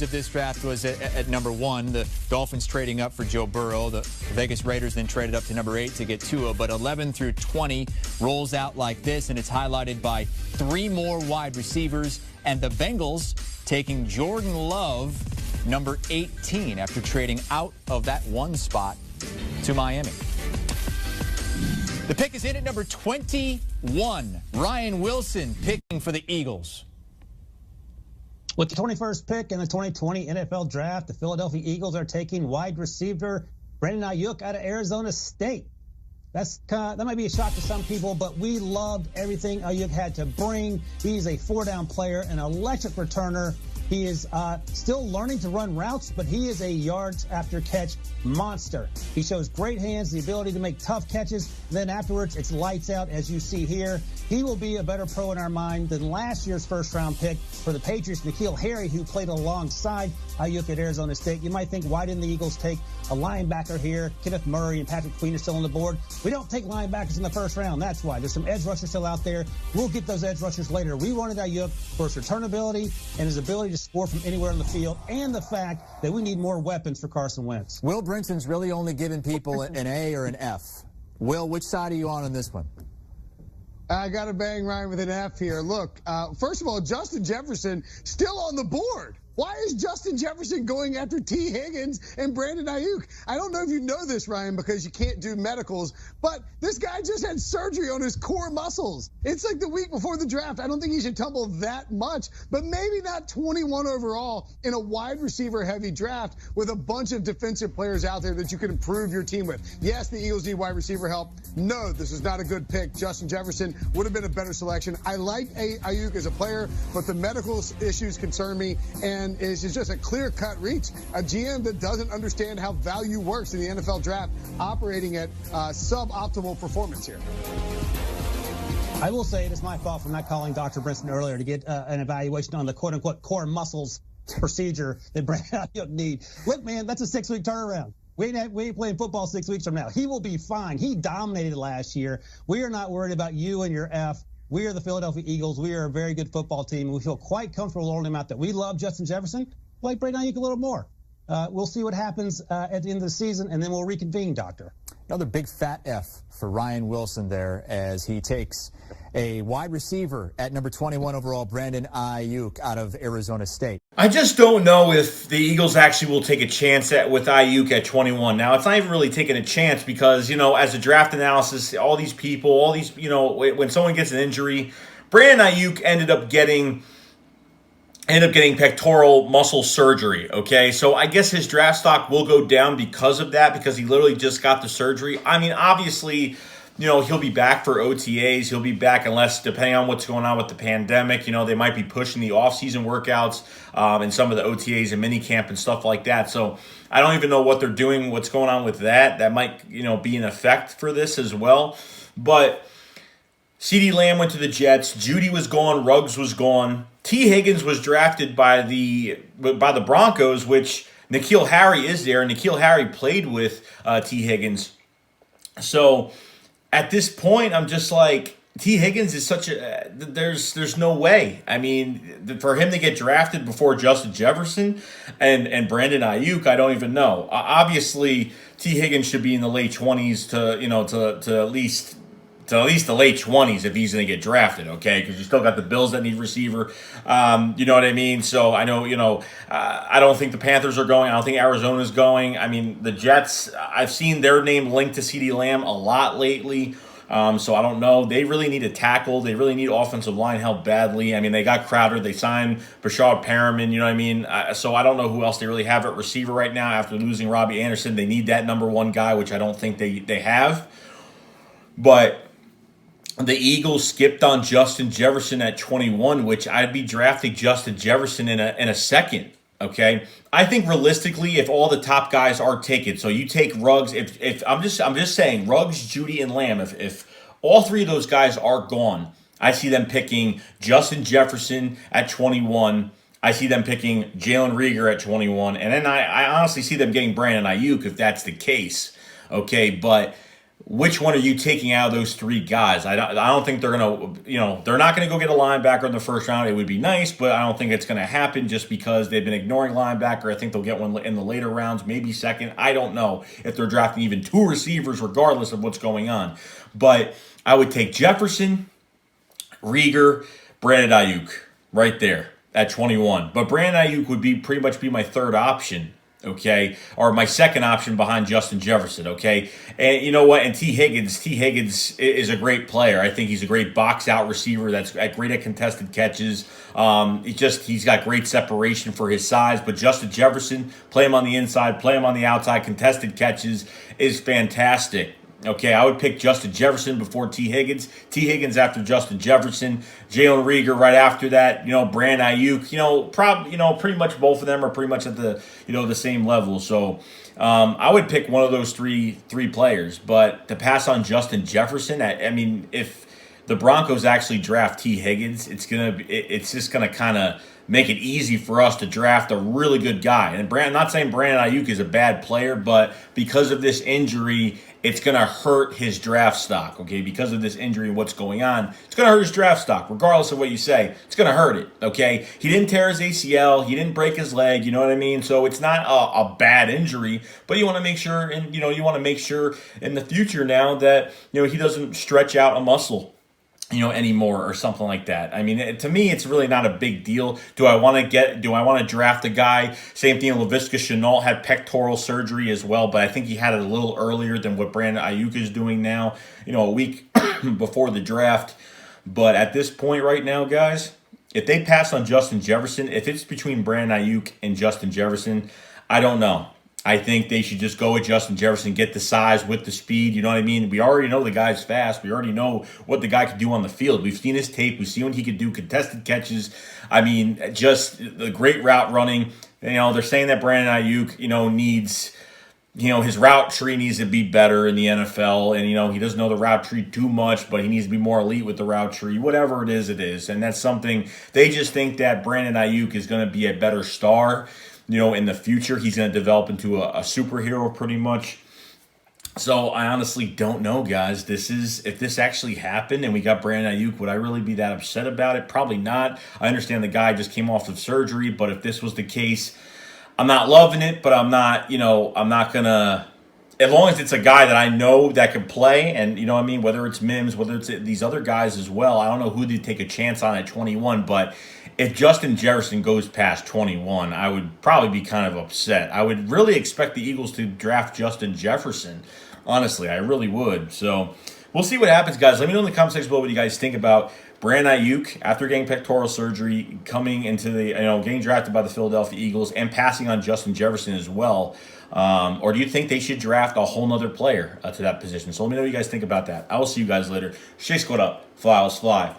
Of this draft was at number 1. The Dolphins trading up for Joe Burrow. The Vegas Raiders then traded up to number 8 to get Tua. But 11 through 20 rolls out like this, and it's highlighted by 3 more wide receivers. And the Bengals taking Jordan Love, number 18, after trading out of that 1 spot to Miami. The pick is in at number 21. Ryan Wilson picking for the Eagles. With the 21st pick in the 2020 NFL Draft, the Philadelphia Eagles are taking wide receiver Brandon Aiyuk out of Arizona State. That might be a shock to some people, but we loved everything Aiyuk had to bring. He's a 4-down player, an electric returner. He is still learning to run routes, but he is a yards after catch monster. He shows great hands, the ability to make tough catches. Then afterwards, it's lights out, as you see here. He will be a better pro in our mind than last year's first-round pick for the Patriots, N'Keal Harry, who played alongside Aiyuk at Arizona State. You might think, why didn't the Eagles take a linebacker here? Kenneth Murray and Patrick Queen are still on the board. We don't take linebackers in the first round. That's why. There's some edge rushers still out there. We'll get those edge rushers later. We wanted Aiyuk for his returnability and his ability to score from anywhere on the field, and the fact that we need more weapons for Carson Wentz. Will Brinson's really only giving people an A or an F. Will, which side are you on this one? I got to bang Ryan with an F here. Look, first of all, Justin Jefferson still on the board. Why is Justin Jefferson going after T. Higgins and Brandon Aiyuk? I don't know if you know this, Ryan, because you can't do medicals, but this guy just had surgery on his core muscles. It's like the week before the draft. I don't think he should tumble that much, but maybe not 21 overall in a wide receiver heavy draft with a bunch of defensive players out there that you can improve your team with. Yes, the Eagles need wide receiver help. No, this is not a good pick. Justin Jefferson would have been a better selection. I like Aiyuk as a player, but the medical issues concern me, and it's just a clear-cut reach. A GM that doesn't understand how value works in the NFL draft, operating at suboptimal performance here. I will say it is my fault for not calling Dr. Brinson earlier to get an evaluation on the quote-unquote core muscles procedure that Brandon Aiyuk need. Look, man, that's a 6-week turnaround. We ain't playing football 6 weeks from now. He will be fine. He dominated last year. We are not worried about you and your F. We are the Philadelphia Eagles. We are a very good football team. We feel quite comfortable rolling him out that we love Justin Jefferson. We like Brandon Aiyuk a little more. We'll see what happens at the end of the season, and then we'll reconvene, Doctor. Another big fat F for Ryan Wilson there as he takes a wide receiver at number 21 overall, Brandon Aiyuk out of Arizona State. I just don't know if the Eagles actually will take a chance with Aiyuk at 21. Now, it's not even really taking a chance because, as a draft analysis, all these people, when someone gets an injury, Brandon Aiyuk ended up getting pectoral muscle surgery, okay? So I guess his draft stock will go down because of that, because he literally just got the surgery. I mean, obviously, he'll be back for OTAs. He'll be back unless, depending on what's going on with the pandemic, they might be pushing the off-season workouts and some of the OTAs and minicamp and stuff like that. So I don't even know what they're doing, what's going on with that. That might, be an effect for this as well. But CeeDee Lamb went to the Jets. Judy was gone. Ruggs was gone. T. Higgins was drafted by the Broncos, which N'Keal Harry is there. N'Keal Harry played with T. Higgins. So at this point, I'm just like, T. Higgins is such a there's no way. I mean, for him to get drafted before Justin Jefferson and Brandon Aiyuk, I don't even know. Obviously, T. Higgins should be in the late 20s to at least the late 20s if he's going to get drafted, okay? Because you still got the Bills that need receiver. You know what I mean? So I know, I don't think the Panthers are going. I don't think Arizona's going. I mean, the Jets, I've seen their name linked to CeeDee Lamb a lot lately. So I don't know. They really need a tackle. They really need offensive line help badly. I mean, they got Crowder. They signed Brashad Perriman. You know what I mean? So I don't know who else they really have at receiver right now after losing Robbie Anderson. They need that number 1 guy, which I don't think they have. But the Eagles skipped on Justin Jefferson at 21, which I'd be drafting Justin Jefferson in a second. Okay, I think realistically, if all the top guys are taken, so you take Ruggs. If I'm just saying Ruggs, Judy, and Lamb. If all 3 of those guys are gone, I see them picking Justin Jefferson at 21. I see them picking Jalen Reagor at 21, and then I honestly see them getting Brandon Aiyuk if that's the case. Okay, but which one are you taking out of those three guys? I don't think they're going to, they're not going to go get a linebacker in the first round. It would be nice, but I don't think it's going to happen just because they've been ignoring linebacker. I think they'll get one in the later rounds, maybe second. I don't know if they're drafting even two receivers regardless of what's going on. But I would take Jefferson, Rieger, Brandon Aiyuk right there at 21. But Brandon Aiyuk would pretty much be my third option. Okay, or my second option behind Justin Jefferson, okay? And you know what? And T. Higgins is a great player. I think he's a great box-out receiver that's great at contested catches. He's got great separation for his size. But Justin Jefferson, play him on the inside, play him on the outside, contested catches is fantastic. Okay, I would pick Justin Jefferson before T. Higgins. T. Higgins after Justin Jefferson. Jalen Rieger right after that. Brandon Aiyuk. Pretty much both of them are pretty much at the the same level. So I would pick one of those three players. But to pass on Justin Jefferson, if the Broncos actually draft T. Higgins, it's just gonna kind of make it easy for us to draft a really good guy. And I'm not saying Brandon Aiyuk is a bad player, but because of this injury, it's going to hurt his draft stock, okay? Because of this injury and what's going on, it's going to hurt his draft stock, regardless of what you say. It's going to hurt it, okay? He didn't tear his ACL. He didn't break his leg, you know what I mean? So it's not a bad injury, but you want to make sure, and you want to make sure in the future now that, he doesn't stretch out a muscle anymore or something like that. To me, it's really not a big deal. Do I want to draft a guy? Same thing, Laviska Shenault had pectoral surgery as well, but I think he had it a little earlier than what Brandon Aiyuk is doing now, a week before the draft. But at this point right now, guys, if they pass on Justin Jefferson, if it's between Brandon Aiyuk and Justin Jefferson, I don't know. I think they should just go with Justin Jefferson, get the size with the speed. You know what I mean? We already know the guy's fast. We already know what the guy can do on the field. We've seen his tape. We've seen what he could do, contested catches. Just the great route running. They're saying that Brandon Aiyuk, needs, his route tree needs to be better in the NFL. And, he doesn't know the route tree too much, but he needs to be more elite with the route tree. Whatever it is. And that's something they just think that Brandon Aiyuk is going to be a better star. In the future, he's going to develop into a superhero pretty much. So I honestly don't know, guys. If this actually happened and we got Brandon Aiyuk, would I really be that upset about it? Probably not. I understand the guy just came off of surgery, but if this was the case, I'm not loving it, but I'm not going to, as long as it's a guy that I know that can play, and whether it's Mims, whether it's these other guys as well, I don't know who they'd take a chance on at 21, but if Justin Jefferson goes past 21, I would probably be kind of upset. I would really expect the Eagles to draft Justin Jefferson. Honestly, I really would. So we'll see what happens, guys. Let me know in the comment section below what you guys think about Brandon Aiyuk after getting pectoral surgery, coming into the getting drafted by the Philadelphia Eagles and passing on Justin Jefferson as well. Or do you think they should draft a whole nother player to that position? So let me know what you guys think about that. I will see you guys later. Stay squared up. Fly, let's fly.